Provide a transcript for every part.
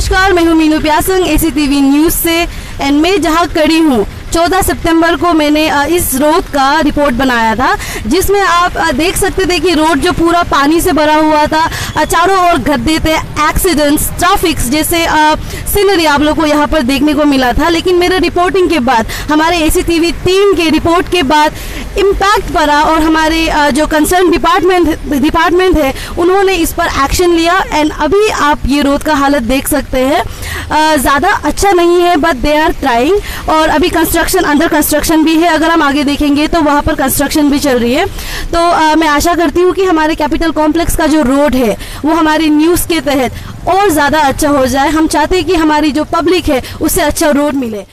नमस्कार, मैं हूँ मीनू प्यासंग एसीटीवी न्यूज़ से। एंड मैं जहाँ खड़ी हूँ 14 सितंबर को मैंने इस रोड का रिपोर्ट बनाया था, जिसमें आप देख सकते थे कि रोड जो पूरा पानी से भरा हुआ था, चारों ओर गड्ढे थे, एक्सीडेंट्स, ट्रैफिक्स जैसे सीनरी आप लोग को यहाँ पर देखने को मिला था। लेकिन मेरे रिपोर्टिंग के बाद, हमारे एसीटीवी टीम के रिपोर्ट के बाद इम्पैक्ट पड़ा और हमारे जो कंसर्न डिपार्टमेंट है उन्होंने इस पर एक्शन लिया। एंड अभी आप ये रोड का हालत देख सकते हैं, ज़्यादा अच्छा नहीं है, बट दे आर ट्राइंग। और अभी अंडर कंस्ट्रक्शन भी है। अगर हम आगे देखेंगे तो वहाँ पर कंस्ट्रक्शन भी चल रही है। तो मैं आशा करती हूँ कि हमारे कैपिटल कॉम्प्लेक्स का जो रोड है वो हमारी न्यूज़ के तहत और ज़्यादा अच्छा हो जाए। हम चाहते हैं कि हमारी जो पब्लिक है उससे अच्छा रोड मिले।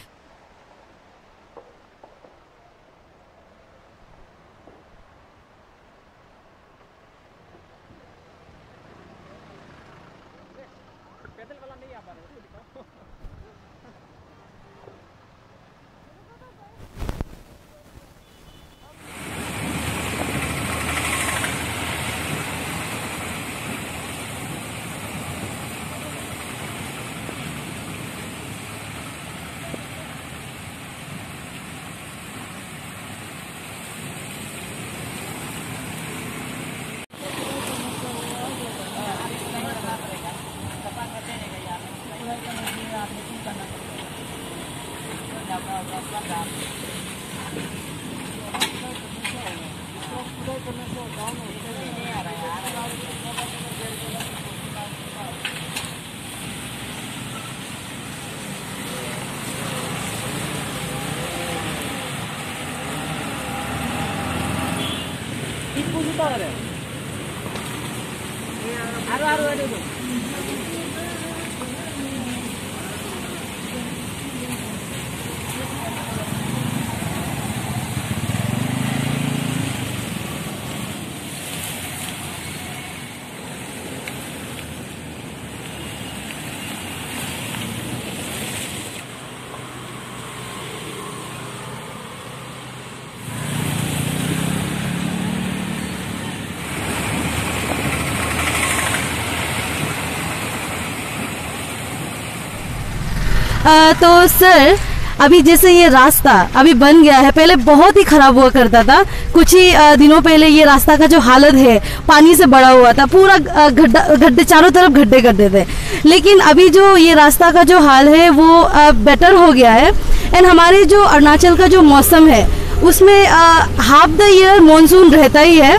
तो सर, अभी जैसे ये रास्ता अभी बन गया है, पहले बहुत ही खराब हुआ करता था। कुछ ही दिनों पहले ये रास्ता का जो हालत है पानी से भरा हुआ था, पूरा गड्ढे, चारों तरफ गड्ढे थे। लेकिन अभी जो ये रास्ता का जो हाल है वो बेटर हो गया है। एंड हमारे जो अरुणाचल का जो मौसम है उसमें हाफ द ईयर मॉनसून रहता ही है।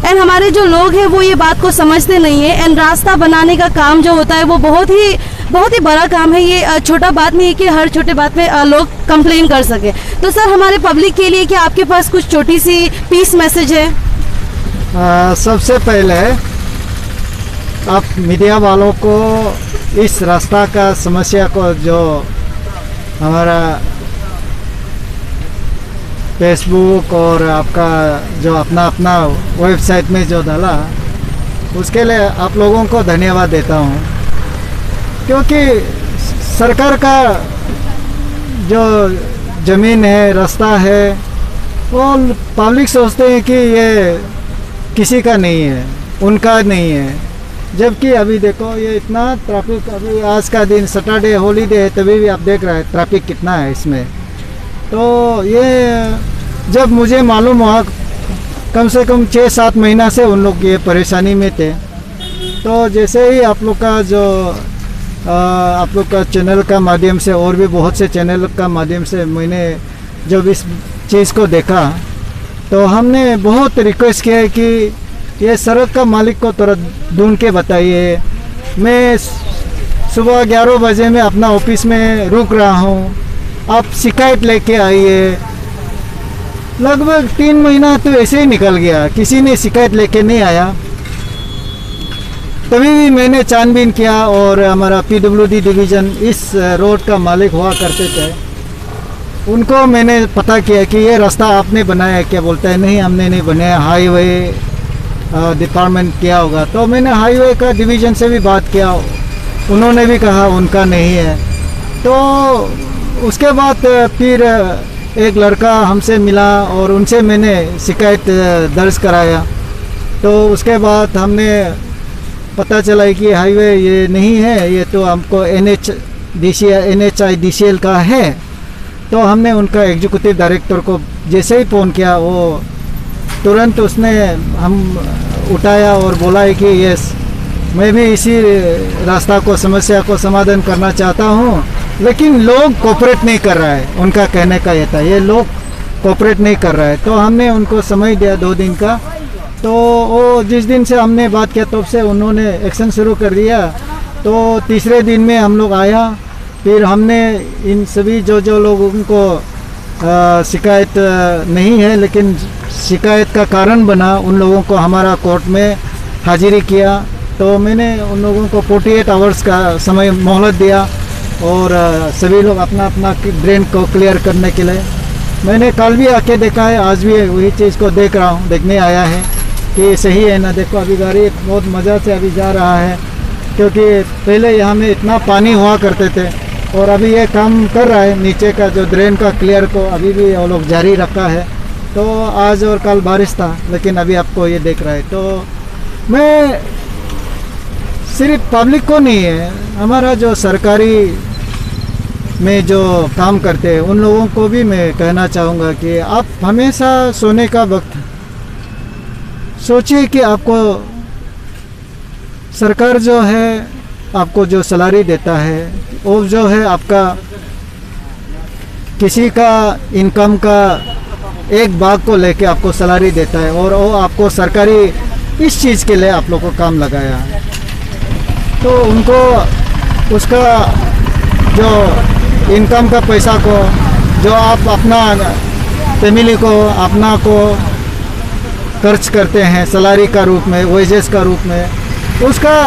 एंड हमारे जो लोग हैं वो ये बात को समझते नहीं है। एंड रास्ता बनाने का काम जो होता है वो बहुत ही बड़ा काम है। ये छोटा बात नहीं है कि हर छोटे बात पे लोग कंप्लेन कर सके। तो सर, हमारे पब्लिक के लिए क्या आपके पास कुछ छोटी सी पीस मैसेज है? सबसे पहले आप मीडिया वालों को इस रास्ता का समस्या को जो हमारा फेसबुक और आपका जो अपना वेबसाइट में जो डाला, उसके लिए आप लोगों को धन्यवाद देता हूँ। क्योंकि सरकार का जो ज़मीन है, रास्ता है, वो पब्लिक सोचते हैं कि ये किसी का नहीं है, उनका नहीं है। जबकि अभी देखो ये इतना ट्रैफिक, अभी आज का दिन सैटरडे हॉलीडे है, तभी भी आप देख रहे हैं ट्रैफिक कितना है इसमें। तो ये जब मुझे मालूम हुआ, कम से कम 6-7 महीना से उन लोग ये परेशानी में थे। तो जैसे ही आप लोग का चैनल का माध्यम से और भी बहुत से चैनल का माध्यम से मैंने जब इस चीज़ को देखा, तो हमने बहुत रिक्वेस्ट किया है कि ये सड़क का मालिक को थोड़ा ढूंढ के बताइए। मैं सुबह 11 बजे में अपना ऑफिस में रुक रहा हूँ, आप शिकायत लेके आइए। लगभग 3 महीना तो ऐसे ही निकल गया, किसी ने शिकायत लेके नहीं आया। तभी भी मैंने छानबीन किया और हमारा पीडब्ल्यूडी डिवीज़न इस रोड का मालिक हुआ करते थे, उनको मैंने पता किया कि ये रास्ता आपने बनाया है क्या? बोलता है नहीं, हमने नहीं बनाया, हाईवे डिपार्टमेंट किया होगा। तो मैंने हाईवे का डिवीज़न से भी बात किया, उन्होंने भी कहा उनका नहीं है। तो उसके बाद फिर एक लड़का हमसे मिला और उनसे मैंने शिकायत दर्ज कराया। तो उसके बाद हमने पता चला कि हाईवे ये नहीं है, ये तो हमको NHIDCL का है। तो हमने उनका एग्जीक्यूटिव डायरेक्टर को जैसे ही फ़ोन किया, वो तुरंत उसने हम उठाया और बोला है कि यस, मैं भी इसी रास्ता को, समस्या को समाधान करना चाहता हूँ, लेकिन लोग कोऑपरेट नहीं कर रहा है। उनका कहने का ये था, ये लोग कोऑपरेट नहीं कर रहा है। तो हमने उनको समय दिया 2 दिन का। तो वो जिस दिन से हमने बात किया तब से उन्होंने एक्शन शुरू कर दिया। तो तीसरे दिन में हम लोग आया, फिर हमने इन सभी जो लोगों को शिकायत नहीं है लेकिन शिकायत का कारण बना, उन लोगों को हमारा कोर्ट में हाजिरी किया। तो मैंने उन लोगों को 48 आवर्स का समय मोहलत दिया और सभी लोग अपना अपना ड्रेन को क्लियर करने के लिए। मैंने कल भी आके देखा है, आज भी वही चीज़ को देख रहा हूँ, देखने आया है कि सही है ना। देखो अभी गाड़ी बहुत मज़ा से अभी जा रहा है, क्योंकि पहले यहाँ में इतना पानी हुआ करते थे और अभी ये काम कर रहा है। नीचे का जो ड्रेन का क्लियर को अभी भी वो लोग जारी रखा है। तो आज और कल बारिश था, लेकिन अभी आपको ये देख रहा है। तो मैं सिर्फ पब्लिक को नहीं है, हमारा जो सरकारी में जो काम करते हैं उन लोगों को भी मैं कहना चाहूँगा कि आप हमेशा सोने का वक्त सोचिए कि आपको सरकार जो है आपको जो सैलरी देता है वो जो है आपका किसी का इनकम का एक भाग को लेके आपको सैलरी देता है, और वो आपको सरकारी इस चीज़ के लिए आप लोग को काम लगाया है। तो उनको उसका जो इनकम का पैसा को जो आप अपना फैमिली को अपना को खर्च करते हैं सैलरी का रूप में, वेजेस का रूप में, उसका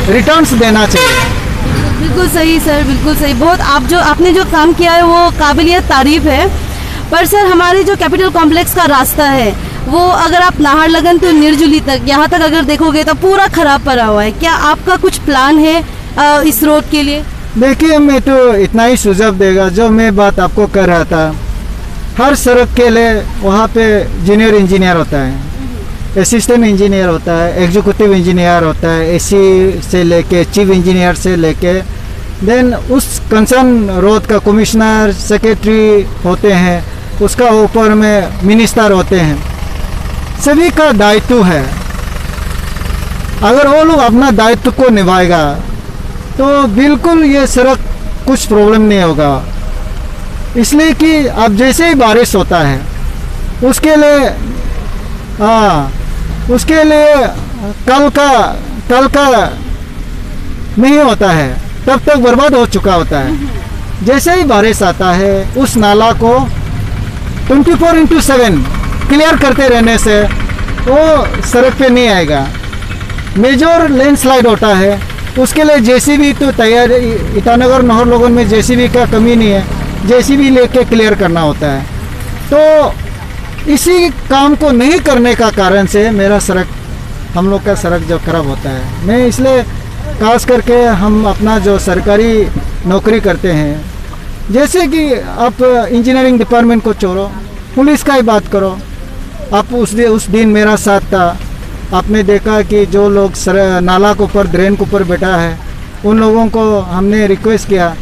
रिटर्न्स देना चाहिए। बिल्कुल सही सर, बिल्कुल सही। बहुत आपने जो काम किया है वो काबिलियत तारीफ है। पर सर हमारे जो कैपिटल कॉम्प्लेक्स का रास्ता है वो अगर आप नाहरलगन तो निर्जुली तक यहाँ तक अगर देखोगे तो पूरा खराब पड़ा हुआ है। क्या आपका कुछ प्लान है इस रोड के लिए? देखिए, मैं तो इतना ही सुझाव देगा जो मैं बात आपको कर रहा था। हर सड़क के लिए वहाँ पे जूनियर इंजीनियर होता है, असिस्टेंट इंजीनियर होता है, एग्जीक्यूटिव इंजीनियर होता है, एसी से लेके चीफ इंजीनियर से लेके देन उस कंसर्न रोड का कमिश्नर सेक्रेटरी होते हैं, उसका ऊपर में मिनिस्टर होते हैं। सभी का दायित्व है। अगर वो लोग अपना दायित्व को निभाएगा तो बिल्कुल ये सड़क कुछ प्रॉब्लम नहीं होगा। इसलिए कि अब जैसे ही बारिश होता है उसके लिए कल का नहीं होता है, तब तक बर्बाद हो चुका होता है। जैसे ही बारिश आता है उस नाला को 24/7 क्लियर करते रहने से वो सड़क पे नहीं आएगा। मेजर लैंडस्लाइड होता है, उसके लिए जेसीबी तो तैयार, ईटानगर नाहरलगुन में जेसीबी का कमी नहीं है, जेसीबी लेके क्लियर करना होता है। तो इसी काम को नहीं करने का कारण से मेरा सड़क, हम लोग का सड़क जो खराब होता है। मैं इसलिए खास करके हम अपना जो सरकारी नौकरी करते हैं, जैसे कि आप इंजीनियरिंग डिपार्टमेंट को छोड़ो, पुलिस का ही बात करो। आप उस दिन मेरा साथ था, आपने देखा कि जो लोग नाला के ऊपर, ड्रेन के ऊपर बैठा है, उन लोगों को हमने रिक्वेस्ट किया।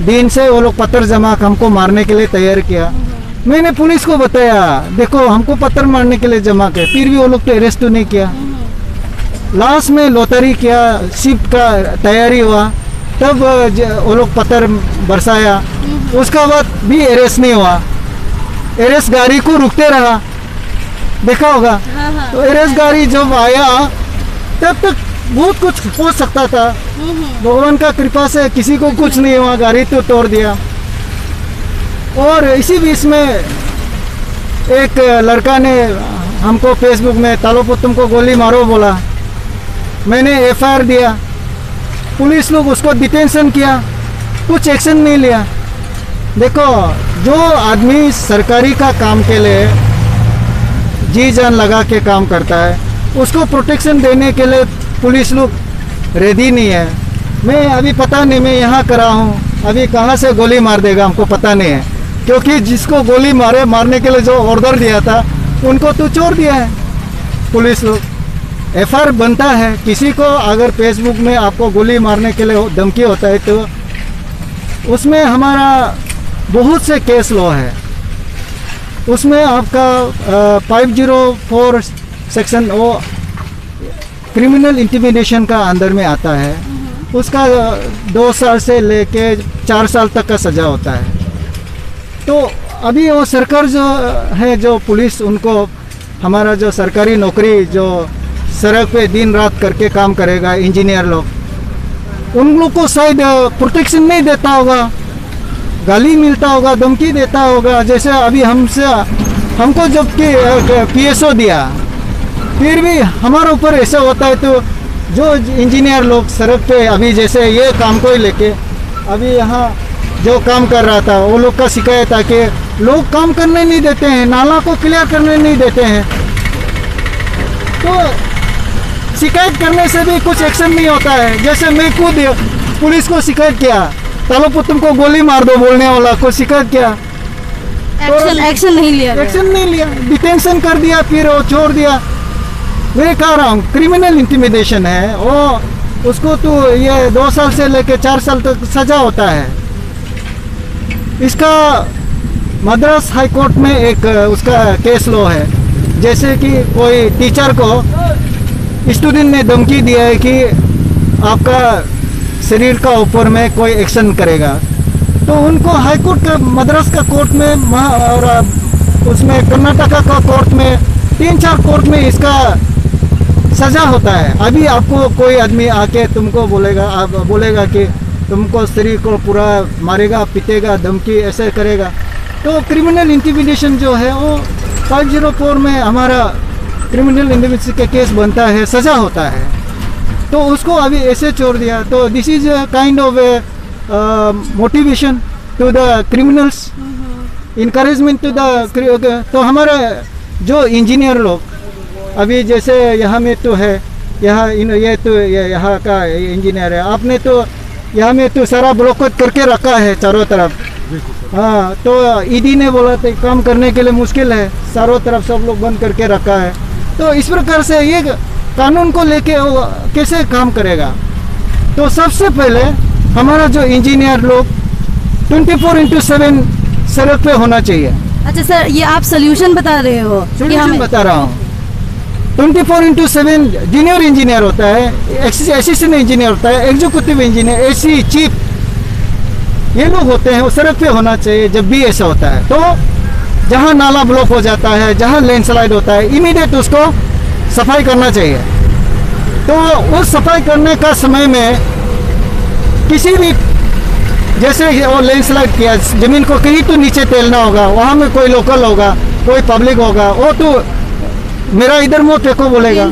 दिन से वो लोग पत्थर जमा हमको मारने के लिए तैयार किया। मैंने पुलिस को बताया, देखो हमको पत्थर मारने के लिए जमा किया, फिर भी वो लोग तो अरेस्ट नहीं किया। लास्ट में लॉटरी किया, शिफ्ट का तैयारी हुआ, तब वो लोग पत्थर बरसाया, उसका बाद भी अरेस्ट नहीं हुआ। अरेस्ट गाड़ी को रुकते रहा, देखा होगा। तो अरेस्ट गाड़ी जब आया तब तक बहुत कुछ हो सकता था। भगवान का कृपा से किसी को कुछ नहीं हुआ, गाड़ी तो तोड़ दिया। और इसी बीच में एक लड़का ने हमको फेसबुक में तालोपुर तुमको गोली मारो बोला। मैंने एफआईआर दिया, पुलिस लोग उसको डिटेंशन किया, कुछ एक्शन नहीं लिया। देखो, जो आदमी सरकारी का काम के लिए जी जान लगा के काम करता है, उसको प्रोटेक्शन देने के लिए पुलिस लोग रेडी नहीं है। मैं अभी पता नहीं, मैं यहाँ करा हूँ, अभी कहाँ से गोली मार देगा हमको पता नहीं है, क्योंकि जिसको गोली मारने के लिए जो ऑर्डर दिया था उनको तो छोड़ दिया है पुलिस लोग। एफआईआर बनता है। किसी को अगर फेसबुक में आपको गोली मारने के लिए धमकी होता है तो उसमें हमारा बहुत से केस लॉ है। उसमें आपका 504 सेक्शन वो क्रिमिनल इंटिमिडेशन का अंदर में आता है। उसका 2 साल से लेके 4 साल तक का सज़ा होता है। तो अभी वो सरकार जो है, जो पुलिस, उनको हमारा जो सरकारी नौकरी जो सड़क पे दिन रात करके काम करेगा, इंजीनियर लोग, उन लोग को शायद प्रोटेक्शन नहीं देता होगा, गाली मिलता होगा, धमकी देता होगा। जैसे अभी हमको जब कि PSO दिया, फिर भी हमारे ऊपर ऐसा होता है। तो जो इंजीनियर लोग सड़क पे अभी जैसे ये काम को ही लेके अभी यहाँ जो काम कर रहा था, वो लोग का शिकायत है कि लोग काम करने नहीं देते हैं, नाला को क्लियर करने नहीं देते हैं। तो शिकायत करने से भी कुछ एक्शन नहीं होता है। जैसे मैं खुद पुलिस को शिकायत किया, तालो तुमको गोली मार दो बोलने वाला को शिकायत किया, एक्शन नहीं लिया, डिटेंशन कर दिया, फिर वो छोड़ दिया। मैं कह रहा हूँ क्रिमिनल इंटिमिडेशन है वो, उसको तो ये 2 साल से लेकर 4 साल तक सजा होता है। इसका मद्रास हाई कोर्ट में एक उसका केस लॉ है। जैसे कि कोई टीचर को स्टूडेंट ने धमकी दिया है कि आपका शरीर का ऊपर में कोई एक्शन करेगा, तो उनको हाई कोर्ट का मद्रास का कोर्ट में और उसमें कर्नाटका का कोर्ट में 3-4 कोर्ट में इसका सजा होता है। अभी आपको कोई आदमी आके तुमको बोलेगा कि तुमको शरीर को पूरा मारेगा, पीटेगा, धमकी ऐसे करेगा, तो क्रिमिनल इंटिमिडेशन जो है वो 504 में हमारा क्रिमिनल इंटिमिडेशन का केस बनता है, सजा होता है। तो उसको अभी ऐसे छोड़ दिया। तो this is kind of motivation to the criminals, encouragement to the. तो हमारा जो इंजीनियर लोग अभी जैसे यहाँ में तो है, ये तो यहाँ का इंजीनियर है, आपने तो यहाँ में तो सारा ब्लॉकेट करके रखा है चारों तरफ। हाँ, तो ईडी ने बोला था काम करने के लिए मुश्किल है, चारों तरफ सब लोग बंद करके रखा है। तो इस प्रकार से ये कानून को लेके वो कैसे काम करेगा? तो सबसे पहले हमारा जो इंजीनियर लोग 24/7 सड़क पे होना चाहिए। अच्छा सर, ये आप सोल्यूशन बता रहे हो? सोल्यूशन बता रहा हूँ। 24/7 जूनियर इंजीनियर होता है, असिस्टेंट इंजीनियर होता है, एग्जीक्यूटिव इंजीनियर, एसी, चीफ, ये लोग होते हैं, वो सड़क पे होना चाहिए जब भी ऐसा होता है। तो जहाँ नाला ब्लॉक हो जाता है, जहाँ लैंडस्लाइड होता है, इमीडिएट उसको सफाई करना चाहिए। तो उस सफाई करने का समय में किसी भी, जैसे वो लैंडस्लाइड किया, जमीन को कहीं तो नीचे तैलना होगा, वहाँ में कोई लोकल होगा, कोई पब्लिक होगा, वो तो मेरा इधर मुँह फेंको बोलेगा,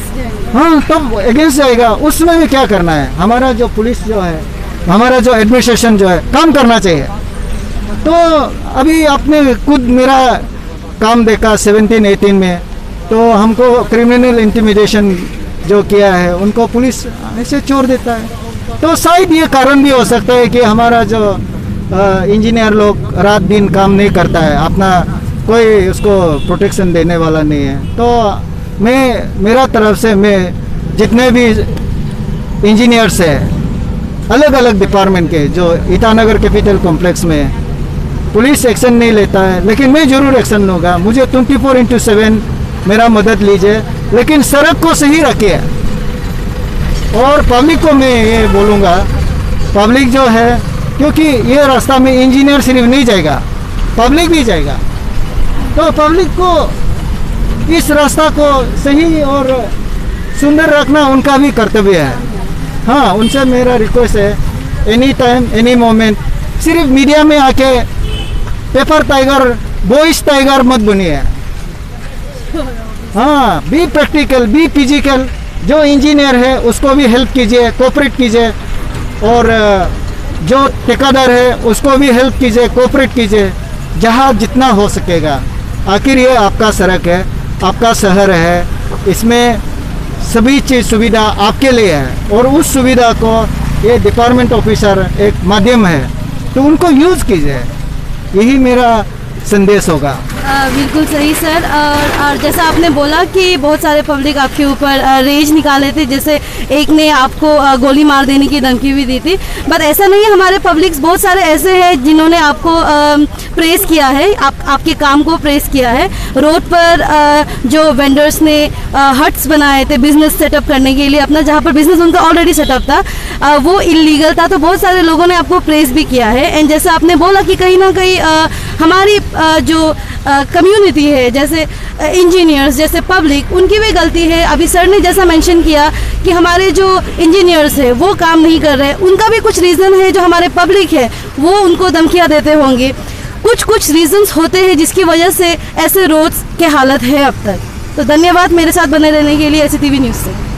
हाँ, तब अगेंस्ट जाएगा। उसमें भी क्या करना है? हमारा जो पुलिस जो है, हमारा जो एडमिनिस्ट्रेशन जो है, काम करना चाहिए। तो अभी आपने खुद मेरा काम देखा 17-18 में, तो हमको क्रिमिनल इंटिमिडेशन जो किया है उनको पुलिस ऐसे छोड़ देता है। तो शायद ये कारण भी हो सकता है कि हमारा जो इंजीनियर लोग रात दिन काम नहीं करता है, अपना कोई उसको प्रोटेक्शन देने वाला नहीं है। तो मेरा तरफ से मैं जितने भी इंजीनियर्स हैं अलग अलग डिपार्टमेंट के, जो ईटानगर कैपिटल कॉम्प्लेक्स में पुलिस एक्शन नहीं लेता है, लेकिन मैं ज़रूर एक्शन लूँगा। मुझे 24/7 मेरा मदद लीजिए, लेकिन सड़क को सही रखिए। और पब्लिक को मैं ये बोलूँगा, पब्लिक जो है, क्योंकि ये रास्ता में इंजीनियर सिर्फ नहीं जाएगा, पब्लिक भी जाएगा, तो पब्लिक को इस रास्ता को सही और सुंदर रखना उनका भी कर्तव्य है। हाँ, उनसे मेरा रिक्वेस्ट है, एनी टाइम एनी मोमेंट, सिर्फ मीडिया में आके पेपर टाइगर, वॉइस टाइगर मत बनिए। हाँ, बी प्रैक्टिकल, बी फिजिकल। जो इंजीनियर है उसको भी हेल्प कीजिए, कोऑपरेट कीजिए, और जो ठेकेदार है उसको भी हेल्प कीजिए, कोऑपरेट कीजिए, जहाँ जितना हो सकेगा। आखिर ये आपका सड़क है, आपका शहर है, इसमें सभी चीज़ सुविधा आपके लिए है, और उस सुविधा को ये डिपार्टमेंट ऑफिसर एक माध्यम है, तो उनको यूज़ कीजिए। यही मेरा संदेश होगा। बिल्कुल सही सर। और जैसा आपने बोला कि बहुत सारे पब्लिक आपके ऊपर रेज निकाले थे, जैसे एक ने आपको गोली मार देने की धमकी भी दी थी, बट ऐसा नहीं है। हमारे पब्लिक्स बहुत सारे ऐसे हैं जिन्होंने आपको प्रेस किया है, आपके काम को प्रेस किया है। रोड पर जो वेंडर्स ने हट्स बनाए थे बिजनेस सेटअप करने के लिए, अपना जहाँ पर बिजनेस उनका ऑलरेडी सेटअप था वो इलीगल था, तो बहुत सारे लोगों ने आपको प्रेस भी किया है। एंड जैसा आपने बोला कि कहीं ना कहीं हमारी जो कम्युनिटी है, जैसे इंजीनियर्स, जैसे पब्लिक, उनकी भी गलती है। अभी सर ने जैसा मेंशन किया कि हमारे जो इंजीनियर्स है वो काम नहीं कर रहे, उनका भी कुछ रीज़न है। जो हमारे पब्लिक है वो उनको धमकियाँ देते होंगे, कुछ रीजंस होते हैं जिसकी वजह से ऐसे रोड्स के हालत है अब तक। तो धन्यवाद मेरे साथ बने रहने के लिए SCTV न्यूज़ से।